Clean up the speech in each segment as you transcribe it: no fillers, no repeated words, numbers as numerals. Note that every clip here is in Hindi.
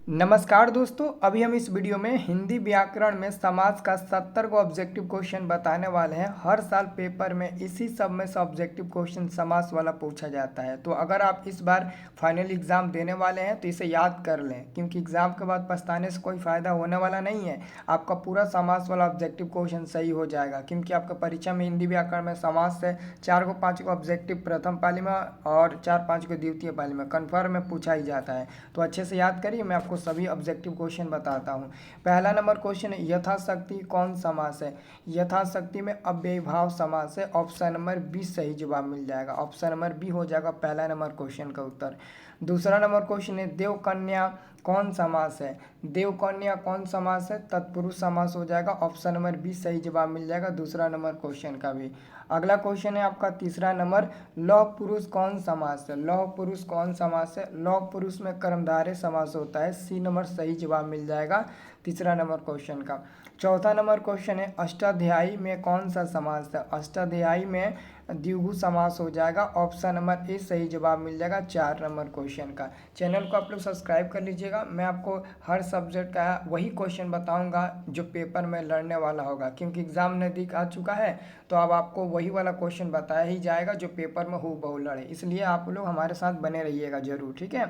नमस्कार दोस्तों, अभी हम इस वीडियो में हिंदी व्याकरण में समास का 70 को ऑब्जेक्टिव क्वेश्चन बताने वाले हैं। हर साल पेपर में इसी सब में से ऑब्जेक्टिव क्वेश्चन समास वाला पूछा जाता है। तो अगर आप इस बार फाइनल एग्जाम देने वाले हैं तो इसे याद कर लें, क्योंकि एग्जाम के बाद पछताने से कोई फ़ायदा होने वाला नहीं है। आपका पूरा समास वाला ऑब्जेक्टिव क्वेश्चन सही हो जाएगा, क्योंकि आपका परीक्षा में हिंदी व्याकरण में समास से 4 को 5 को ऑब्जेक्टिव प्रथम पाली में और 4-5 को द्वितीय पाली में कन्फर्म में पूछा ही जाता है। तो अच्छे से याद करिए, मैं आपको सभी ऑब्जेक्टिव क्वेश्चन बताता हूँ। पहला नंबर क्वेश्चन है, यथाशक्ति कौन समास है। यथाशक्ति में अव्ययीभाव समास है। ऑप्शन नंबर बी सही जवाब मिल जाएगा। ऑप्शन नंबर बी हो जाएगा पहला नंबर क्वेश्चन का उत्तर। दूसरा नंबर क्वेश्चन है, देव कन्या कौन समास है। देव कन्या कौन समास है, तत्पुरुष समास हो जाएगा। ऑप्शन नंबर बी सही जवाब मिल जाएगा दूसरा नंबर क्वेश्चन का भी। अगला क्वेश्चन है आपका तीसरा नंबर, लौह पुरुष कौन समास है। लौह पुरुष कौन समास है। लौह पुरुष में कर्मधारय समास होता है। सी नंबर सही जवाब मिल जाएगा तीसरा नंबर क्वेश्चन का। चौथा नंबर क्वेश्चन है, अष्टाध्यायी में कौन सा समास है। अष्टाध्यायी में द्विगु समास हो जाएगा। ऑप्शन नंबर ए सही जवाब मिल जाएगा 4 नंबर क्वेश्चन का। चैनल को आप लोग सब्सक्राइब कर लीजिएगा। मैं आपको हर सब्जेक्ट का वही क्वेश्चन बताऊंगा जो पेपर में लड़ने वाला होगा, क्योंकि एग्ज़ाम नज़दीक आ चुका है। तो अब आपको वही वाला क्वेश्चन बताया ही जाएगा जो पेपर में हूबहू लड़े। इसलिए आप लोग हमारे साथ बने रहिएगा ज़रूर, ठीक है।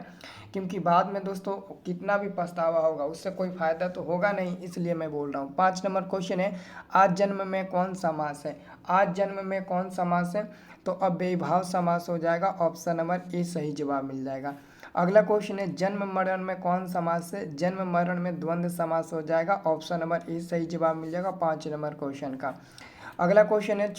क्योंकि बाद में दोस्तों कितना भी पछतावा होगा, उससे कोई फ़ायदा तो होगा नहीं, इसलिए मैं बोल रहा हूँ। 5 नंबर क्वेश्चन है, आज जन्म में कौन समास है। आज जन्म में कौन समास है, तो अव्ययीभाव समास हो जाएगा। ऑप्शन नंबर ए सही जवाब मिल जाएगा। अगला क्वेश्चन है, जन्म मरण में कौन समास है। जन्म मरण में द्वंद्व समास हो जाएगा। ऑप्शन नंबर ए सही जवाब मिल जाएगा 5 नंबर क्वेश्चन का। अगला क्वेश्चन है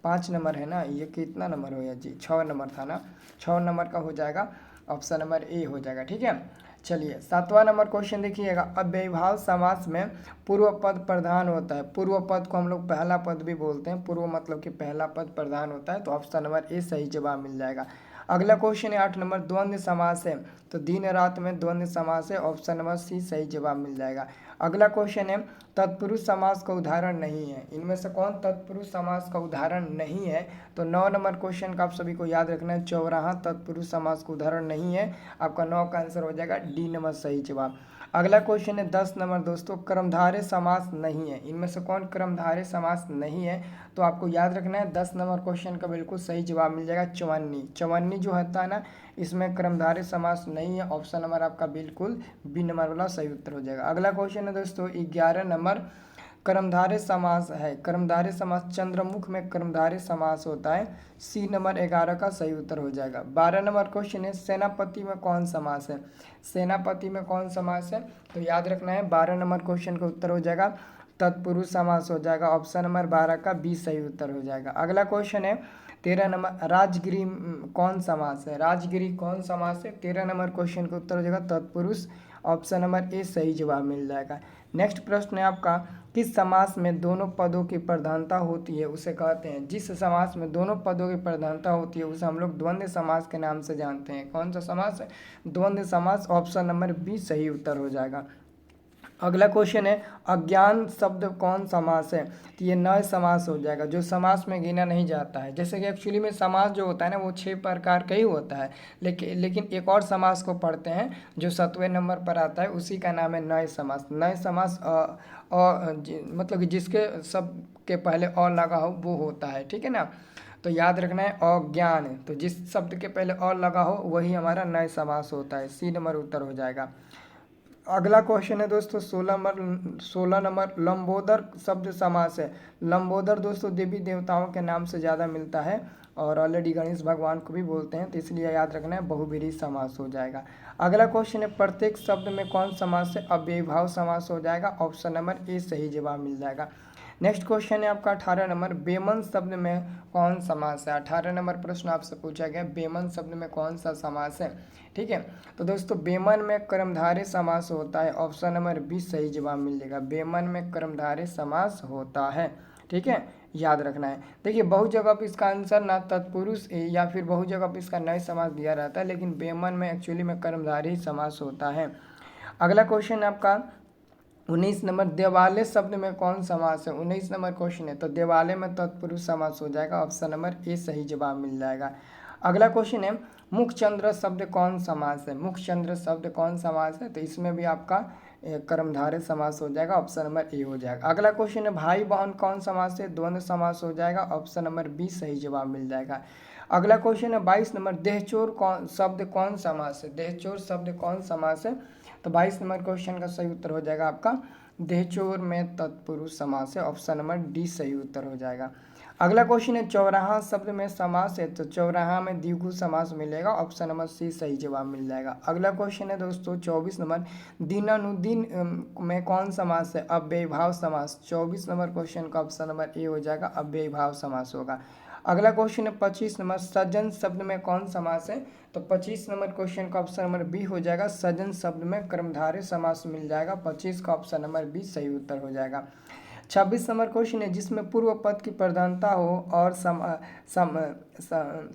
5 नंबर है ना, ये कितना नंबर हो गया जी, 6 नंबर था ना, 6 नंबर का हो जाएगा। ऑप्शन नंबर ए हो जाएगा, ठीक है। चलिए 7वां नंबर क्वेश्चन देखिएगा, अव्ययीभाव समास में पूर्व पद प्रधान होता है। पूर्व पद को हम लोग पहला पद भी बोलते हैं। पूर्व मतलब कि पहला पद प्रधान होता है। तो ऑप्शन नंबर ए सही जवाब मिल जाएगा। अगला क्वेश्चन है 8 नंबर, द्वंद्व समास है। तो दिन रात में द्वंद्व समास है। ऑप्शन नंबर सी सही जवाब मिल जाएगा। अगला क्वेश्चन है, तत्पुरुष समास का उदाहरण नहीं है। इनमें से कौन तत्पुरुष समास का उदाहरण नहीं है। तो 9 नंबर क्वेश्चन का आप सभी को याद रखना है, चौराहा तत्पुरुष समास का उदाहरण नहीं है। आपका 9 का आंसर हो जाएगा डी नंबर सही जवाब। अगला क्वेश्चन है 10 नंबर दोस्तों, कर्मधारय समास नहीं है। इनमें से कौन कर्मधारय समास नहीं है, तो आपको याद रखना है 10 नंबर क्वेश्चन का बिल्कुल सही जवाब मिल जाएगा चवन्नी। चवन्नी जो होता है ना, इसमें कर्मधारय समास नहीं है। ऑप्शन नंबर आपका बिल्कुल बी नंबर वाला सही उत्तर हो जाएगा। अगला क्वेश्चन है दोस्तों 11 नंबर, कर्मधारय समास है। कर्मधारय समास चंद्रमुख में कर्मधारय समास होता है। सी नंबर 11 का सही उत्तर हो जाएगा। 12 नंबर क्वेश्चन है, सेनापति में कौन समास है। सेनापति में कौन समास है, तो याद रखना है 12 नंबर क्वेश्चन का उत्तर हो जाएगा तत्पुरुष समास हो जाएगा। ऑप्शन नंबर 12 का बी सही उत्तर हो जाएगा। अगला क्वेश्चन है 13 नंबर, राजगिरी कौन समास है। राजगिरी कौन समास है, 13 नंबर क्वेश्चन का उत्तर हो जाएगा तत्पुरुष। ऑप्शन नंबर ए सही जवाब मिल जाएगा। नेक्स्ट प्रश्न है आपका, किस समास में दोनों पदों की प्रधानता होती है उसे कहते हैं। जिस समास में दोनों पदों की प्रधानता होती है उसे हम लोग द्वंद्व समास के नाम से जानते हैं। कौन सा समास है, द्वंद्व समास। ऑप्शन नंबर बी सही उत्तर हो जाएगा। अगला क्वेश्चन है, अज्ञान शब्द कौन समास है। तो ये नए समास हो जाएगा, जो समास में गिना नहीं जाता है। जैसे कि एक्चुअली में समास जो होता है ना, वो 6 प्रकार का ही होता है। लेकिन एक और समास को पढ़ते हैं जो 7वें नंबर पर आता है, उसी का नाम है नए समास। नए समास मतलब कि जिसके सब के पहले और लगा हो वो होता है, ठीक है ना। तो याद रखना है अज्ञान, तो जिस शब्द के पहले और लगा हो वही हमारा नए समास होता है। सी नंबर उत्तर हो जाएगा। अगला क्वेश्चन है दोस्तों 16 नंबर, लंबोदर शब्द समास है। लंबोदर दोस्तों देवी देवताओं के नाम से ज़्यादा मिलता है, और ऑलरेडी गणेश भगवान को भी बोलते हैं, तो इसलिए याद रखना है बहुब्रीहि समास हो जाएगा। अगला क्वेश्चन है, प्रत्येक शब्द में कौन समास है। अव्ययीभाव समास हो जाएगा। ऑप्शन नंबर ए सही जवाब मिल जाएगा। नेक्स्ट क्वेश्चन है आपका 18 नंबर, बेमन शब्द में कौन समास है। 18 नंबर प्रश्न आपसे पूछा गया, बेमन शब्द में कौन सा समास है, ठीक है। तो दोस्तों बेमन में कर्मधारय समास होता है। ऑप्शन नंबर बी सही जवाब मिलेगा। बेमन में कर्मधारय समास होता है, ठीक है, याद रखना है। देखिए बहुत जगह पर इसका आंसर ना तत्पुरुष या फिर बहुत जगह पर इसका नए समास दिया रहता है, लेकिन बेमन में एक्चुअली में कर्मधारय समास होता है। अगला क्वेश्चन आपका 19 नंबर, देवालय शब्द में कौन समास है। 19 नंबर क्वेश्चन है, तो देवालय में तत्पुरुष समास हो जाएगा। ऑप्शन नंबर ए सही जवाब मिल जाएगा। अगला क्वेश्चन है, मुखचंद्र शब्द कौन समास है? मुखचंद्र शब्द कौन समास है? तो इसमें भी आपका कर्मधारय समास हो जाएगा, ऑप्शन नंबर ए हो जाएगा। अगला क्वेश्चन है भाई बहन कौन समास है? द्वंद्व समास हो जाएगा, ऑप्शन नंबर बी सही जवाब मिल जाएगा। अगला क्वेश्चन है 22 नंबर देहचोर कौन शब्द कौन समास है? देहचोर शब्द कौन समास है? तो 22 नंबर क्वेश्चन का सही उत्तर हो जाएगा आपका देहचोर में तत्पुरुष समास है, ऑप्शन नंबर डी सही उत्तर हो जाएगा। अगला क्वेश्चन है चौराहा शब्द में समास है? तो चौराहा में द्विगु समास मिलेगा, ऑप्शन नंबर सी सही जवाब मिल जाएगा। अगला क्वेश्चन है दोस्तों 24 नंबर दिनानुदिन में कौन समास है? अव्ययीभाव समास। 24 नंबर क्वेश्चन का ऑप्शन नंबर ए हो जाएगा, अव्ययीभाव समास होगा। अगला क्वेश्चन है 25 नंबर सज्जन शब्द में कौन समास है? तो 25 नंबर क्वेश्चन का ऑप्शन नंबर बी हो जाएगा, सज्जन शब्द में कर्मधारय समास मिल जाएगा, 25 का ऑप्शन नंबर बी सही उत्तर हो जाएगा। 26 नंबर क्वेश्चन है जिसमें पूर्व पद की प्रधानता हो और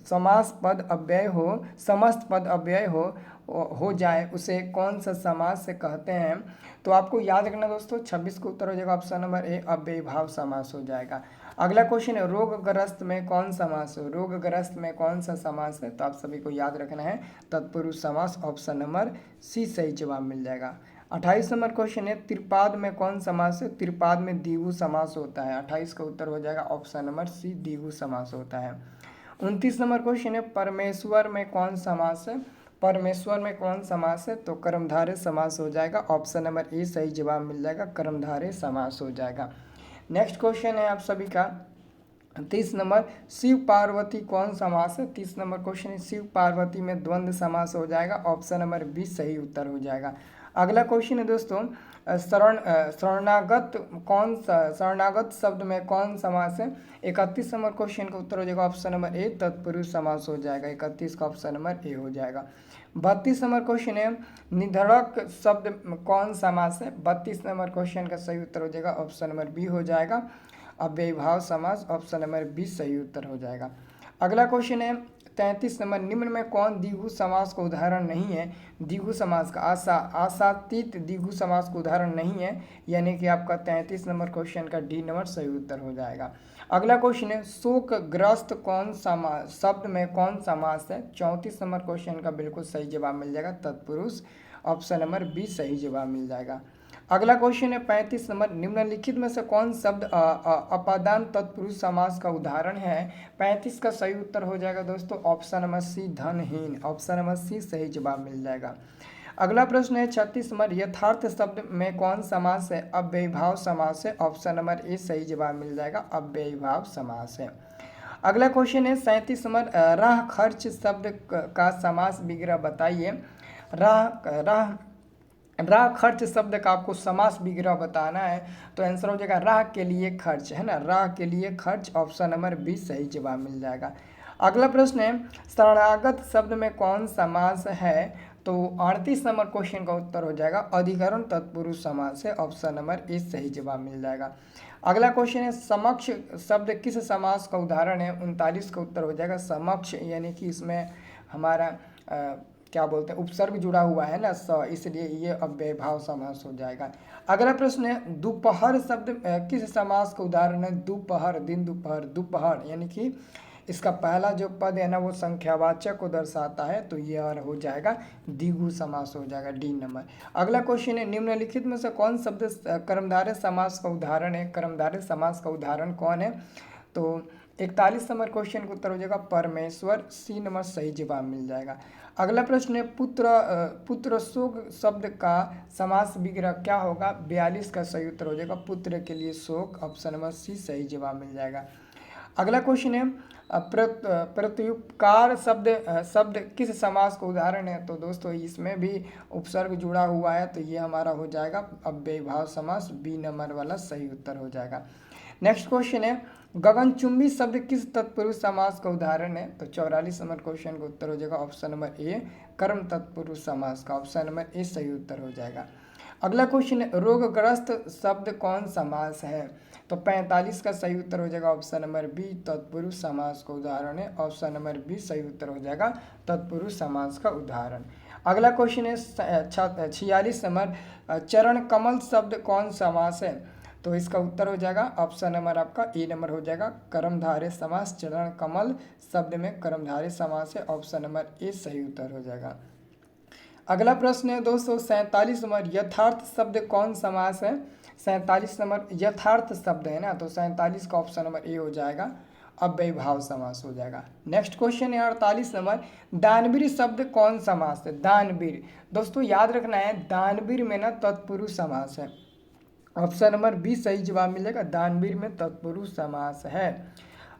समास पद अव्यय हो, समस्त पद अव्यय हो जाए उसे कौन सा समास से कहते हैं? तो आपको याद रखना दोस्तों 26 का उत्तर हो जाएगा ऑप्शन नंबर ए, अव्ययीभाव समास हो जाएगा। अगला क्वेश्चन है रोगग्रस्त में कौन समास है? रोगग्रस्त में कौन सा समास है? तो आप सभी को याद रखना है तत्पुरुष समास, ऑप्शन नंबर सी सही जवाब मिल जाएगा। 28 नंबर क्वेश्चन है त्रिपाद में कौन समास है? त्रिपाद में द्विगु समास होता है, 28 का उत्तर हो जाएगा ऑप्शन नंबर सी द्विगु समास होता है। 29 नंबर क्वेश्चन है परमेश्वर में कौन समास है? परमेश्वर में कौन समास है? तो कर्मधारय समास हो जाएगा, ऑप्शन नंबर ए सही जवाब मिल जाएगा, कर्मधारय समास हो जाएगा। नेक्स्ट क्वेश्चन है आप सभी का 30 नंबर शिव पार्वती कौन समास है? 30 नंबर क्वेश्चन है शिव पार्वती में द्वंद्व समास हो जाएगा, ऑप्शन नंबर बी सही उत्तर हो जाएगा। अगला क्वेश्चन है दोस्तों शरणागत शरणागत शब्द में कौन समास है? 31 नंबर क्वेश्चन का उत्तर हो जाएगा ऑप्शन नंबर ए तत्पुरुष समास हो जाएगा, 31 का ऑप्शन नंबर ए हो जाएगा। 32 नंबर क्वेश्चन है निधड़क शब्द कौन समास है? 32 नंबर क्वेश्चन का सही उत्तर हो जाएगा ऑप्शन नंबर बी हो जाएगा, अव्ययीभाव समास, ऑप्शन नंबर बी सही उत्तर हो जाएगा। अगला क्वेश्चन है 33 नंबर निम्न में कौन द्विगु समास का उदाहरण नहीं है? द्विगु समास का आशातीत द्विगु समास का उदाहरण नहीं है, यानी कि आपका 33 नंबर क्वेश्चन का डी नंबर सही उत्तर हो जाएगा। अगला क्वेश्चन है शोकग्रस्त कौन समास शब्द में कौन समास है? 34 नंबर क्वेश्चन का बिल्कुल सही जवाब मिल जाएगा तत्पुरुष, ऑप्शन नंबर बी सही जवाब मिल जाएगा। अगला क्वेश्चन है 35 नंबर निम्नलिखित में से कौन शब्द अपादान तत्पुरुष समास का उदाहरण है? 35 का सही उत्तर हो जाएगा दोस्तों ऑप्शन नंबर सी धनहीन, ऑप्शन नंबर सी सही जवाब मिल जाएगा। अगला प्रश्न है 36 नंबर यथार्थ शब्द में कौन समास है? अव्ययीभाव समास है, ऑप्शन नंबर ए सही जवाब मिल जाएगा, अव्ययीभाव समास है। अगला क्वेश्चन है 37 नंबर राह खर्च शब्द का समास विग्रह बताइए। राह खर्च शब्द का आपको समास विग्रह बताना है, तो आंसर हो जाएगा राह के लिए खर्च, है ना, राह के लिए खर्च, ऑप्शन नंबर बी सही जवाब मिल जाएगा। अगला प्रश्न है शरणागत शब्द में कौन समास है? तो 38 नंबर क्वेश्चन का उत्तर हो जाएगा अधिकरण तत्पुरुष समास है, ऑप्शन नंबर ए सही जवाब मिल जाएगा। अगला क्वेश्चन है समक्ष शब्द किस समास का उदाहरण है? 39 का उत्तर हो जाएगा समक्ष, यानी कि इसमें हमारा क्या बोलते हैं उपसर्ग जुड़ा हुआ है ना, इसलिए ये अव्ययीभाव समास हो जाएगा। अगला प्रश्न है दोपहर शब्द किस समास का उदाहरण है? दोपहर, दिन दोपहर, दोपहर, यानी कि इसका पहला जो पद है ना वो संख्यावाचक को दर्शाता है, तो ये और हो जाएगा द्विगु समास हो जाएगा, डी नंबर। अगला क्वेश्चन है निम्नलिखित में से कौन शब्द कर्मधारय समास का उदाहरण है? कर्मधारय समास का उदाहरण कौन है? तो 41 नंबर क्वेश्चन का उत्तर हो जाएगा परमेश्वर, सी नंबर सही जवाब मिल जाएगा। अगला प्रश्न है पुत्र शोक शब्द का समास विग्रह क्या होगा? 42 का सही उत्तर हो जाएगा पुत्र के लिए शोक, ऑप्शन नंबर सी सही जवाब मिल जाएगा। अगला क्वेश्चन है प्रत्युपकार शब्द किस समास का उदाहरण है? तो दोस्तों इसमें भी उपसर्ग जुड़ा हुआ है, तो ये हमारा हो जाएगा अव्ययीभाव समास, बी नंबर वाला सही उत्तर हो जाएगा। नेक्स्ट क्वेश्चन है गगनचुंबी शब्द किस तत्पुरुष समास का उदाहरण है? तो 44 नंबर क्वेश्चन का उत्तर हो जाएगा ऑप्शन नंबर ए कर्म तत्पुरुष समास का, ऑप्शन नंबर ए सही उत्तर हो जाएगा। अगला क्वेश्चन है रोगग्रस्त शब्द कौन समास है? तो 45 का सही उत्तर हो जाएगा ऑप्शन नंबर बी तत्पुरुष समास का उदाहरण है, ऑप्शन नंबर बी सही उत्तर हो जाएगा तत्पुरुष समास का उदाहरण। अगला क्वेश्चन है 46 नंबर चरण कमल शब्द कौन समास है? तो इसका उत्तर हो जाएगा ऑप्शन नंबर आपका ए नंबर हो जाएगा कर्मधारय समास। चरण कमल शब्द में कर्मधारय समास है, ऑप्शन नंबर ए सही उत्तर हो जाएगा। अगला प्रश्न है दोस्तों 47 नंबर, यथार्थ शब्द कौन समास है? 47 नंबर यथार्थ शब्द है ना, तो 47 का ऑप्शन नंबर ए हो जाएगा अव्ययीभाव समास हो जाएगा। नेक्स्ट क्वेश्चन है 48 नंबर, दानवीर शब्द कौन समास है? दानवीर दोस्तों याद रखना है, दानवीर में ना तत्पुरुष समास है, ऑप्शन नंबर बी सही जवाब मिलेगा, दानवीर में तत्पुरुष समास है।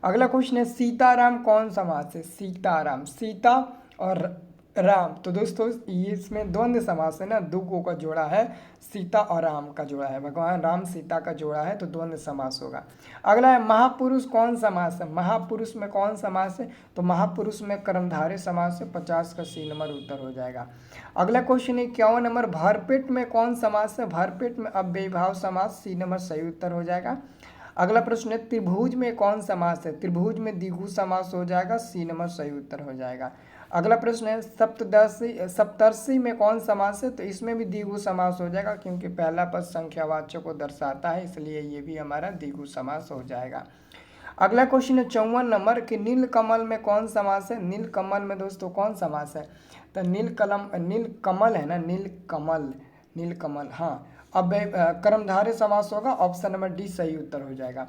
अगला क्वेश्चन है सीताराम कौन समास है? सीताराम, सीता और राम, तो दोस्तों ये इसमें द्वंद्व समास है ना, दो को का जोड़ा है, सीता और राम का जोड़ा है, भगवान राम सीता का जोड़ा है, तो द्वंद्व समास होगा। अगला है महापुरुष कौन समास है? महापुरुष में कौन समास है? तो महापुरुष में कर्मधारय समास है, 50 का सी नंबर उत्तर हो जाएगा। अगला क्वेश्चन है 51 नंबर, भरपेट में कौन समास है? भरपेट में अव्ययीभाव समास, सी नंबर सही उत्तर हो जाएगा। अगला प्रश्न है त्रिभुज में कौन समास है? त्रिभुज में द्विगु समास हो जाएगा, सी नंबर सही उत्तर हो जाएगा। अगला प्रश्न है सप्तर्षि में कौन समास है? तो इसमें भी द्विगु समास हो जाएगा, क्योंकि पहला पद संख्यावाचक को दर्शाता है, इसलिए ये भी हमारा द्विगु समास हो जाएगा। अगला क्वेश्चन है 54 नंबर कि नीलकमल में कौन समास है? नीलकमल में दोस्तों कौन समास है? तो नीलकमल है ना, नीलकमल हाँ, अब कर्मधारय समास होगा, ऑप्शन नंबर डी सही उत्तर हो जाएगा।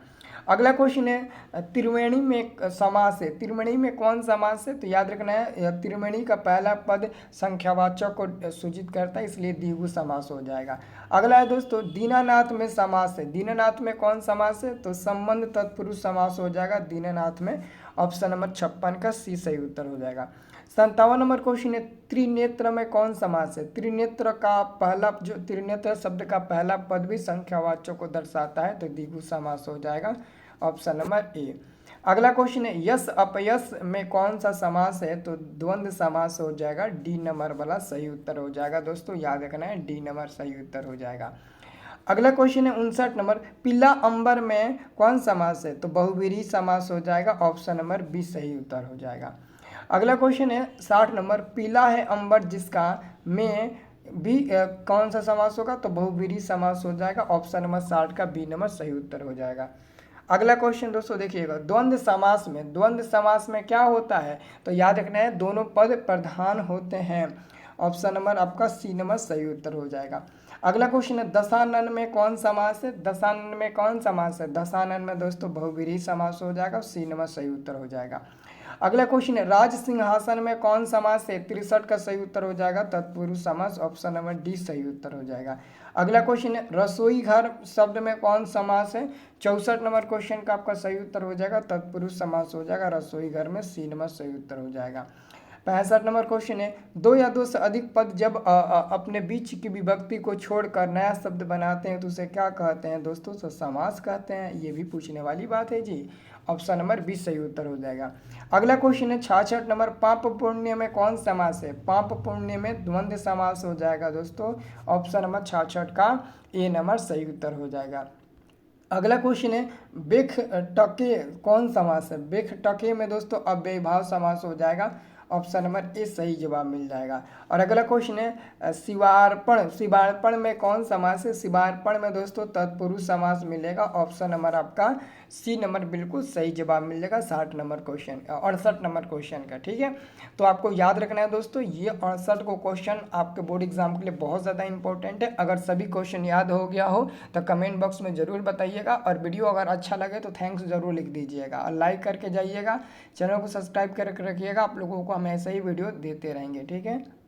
अगला क्वेश्चन है त्रिवेणी में समास है, त्रिवेणी में कौन समास है? तो याद रखना है त्रिवेणी का पहला पद संख्यावाचक को सूचित करता है, इसलिए द्विगु समास हो जाएगा। अगला है दोस्तों दीनानाथ में समास है, दीनानाथ में कौन समास है? तो संबंध तत्पुरुष समास हो जाएगा दीनानाथ में, ऑप्शन नंबर 56 का सी सही उत्तर हो जाएगा। 57 नंबर क्वेश्चन है त्रिनेत्र में कौन समास है? त्रिनेत्र का पहला जो त्रिनेत्र शब्द का पहला पद भी संख्यावाचक को दर्शाता है, तो द्विगु समास हो जाएगा, ऑप्शन नंबर ए। अगला क्वेश्चन है यस अपयस में कौन सा समास है? तो द्वंद्व समास हो जाएगा, डी नंबर वाला सही उत्तर हो जाएगा। दोस्तों याद रखना है डी नंबर सही उत्तर हो जाएगा। अगला क्वेश्चन है 59 नंबर, पीला अंबर में कौन समास है? तो बहुव्रीहि समास हो जाएगा, ऑप्शन नंबर बी सही उत्तर हो जाएगा। अगला क्वेश्चन है 60 नंबर, पीला है अंबर जिसका में भी कौन सा समास होगा? तो बहुव्रीहि समास हो जाएगा, ऑप्शन नंबर 60 का बी नंबर सही उत्तर हो जाएगा। अगला क्वेश्चन दोस्तों देखिएगा, द्वंद्व समास में क्या होता है? तो याद रखना है दोनों पद प्रधान होते हैं, ऑप्शन नंबर आपका सी नंबर सही उत्तर हो जाएगा। अगला क्वेश्चन है दशानन में कौन समास है? दशानन में कौन समास है? दशानन में दोस्तों बहुव्रीहि समास हो जाएगा, सी नंबर सही उत्तर हो जाएगा। अगला क्वेश्चन है राज सिंहासन में कौन समास है? 63 का सही उत्तर हो जाएगा तत्पुरुष समास, ऑप्शन नंबर डी सही उत्तर हो जाएगा। अगला क्वेश्चन है रसोई घर शब्द में कौन समास है? 64 नंबर क्वेश्चन का आपका सही उत्तर हो जाएगा तत्पुरुष समास हो जाएगा, रसोई घर में सी नंबर सही उत्तर हो जाएगा। 65 नंबर क्वेश्चन है दो या दो से अधिक पद जब अपने बीच की विभक्ति को छोड़कर नया शब्द बनाते हैं तो उसे क्या कहते हैं? दोस्तों तो समास कहते हैं, ये भी पूछने वाली बात है जी, ऑप्शन नंबर बी सही उत्तर हो जाएगा। अगला क्वेश्चन है 66 नंबर, पाप पुण्य में कौन समास है? पाप पुण्य में द्वंद्व समास हो जाएगा दोस्तों, ऑप्शन नंबर 66 का ए नंबर सही उत्तर हो जाएगा। अगला क्वेश्चन है बेख टके कौन समास है? बेख टके में दोस्तों अव्ययीभाव समास हो जाएगा, ऑप्शन नंबर ए सही जवाब मिल जाएगा। और अगला क्वेश्चन है शिवार्पण में कौन समास है? शिवार्पण में दोस्तों तत्पुरुष समास मिलेगा, ऑप्शन नंबर आपका सी नंबर बिल्कुल सही जवाब मिल जाएगा 68 नंबर क्वेश्चन का। ठीक है, तो आपको याद रखना है दोस्तों ये 68 को क्वेश्चन आपके बोर्ड एग्जाम के लिए बहुत ज़्यादा इंपॉर्टेंट है। अगर सभी क्वेश्चन याद हो गया हो तो कमेंट बॉक्स में ज़रूर बताइएगा, और वीडियो अगर अच्छा लगे तो थैंक्स ज़रूर लिख दीजिएगा, और लाइक करके जाइएगा, चैनल को सब्सक्राइब करके रखिएगा, आप लोगों को हम ऐसे ही वीडियो देते रहेंगे। ठीक है।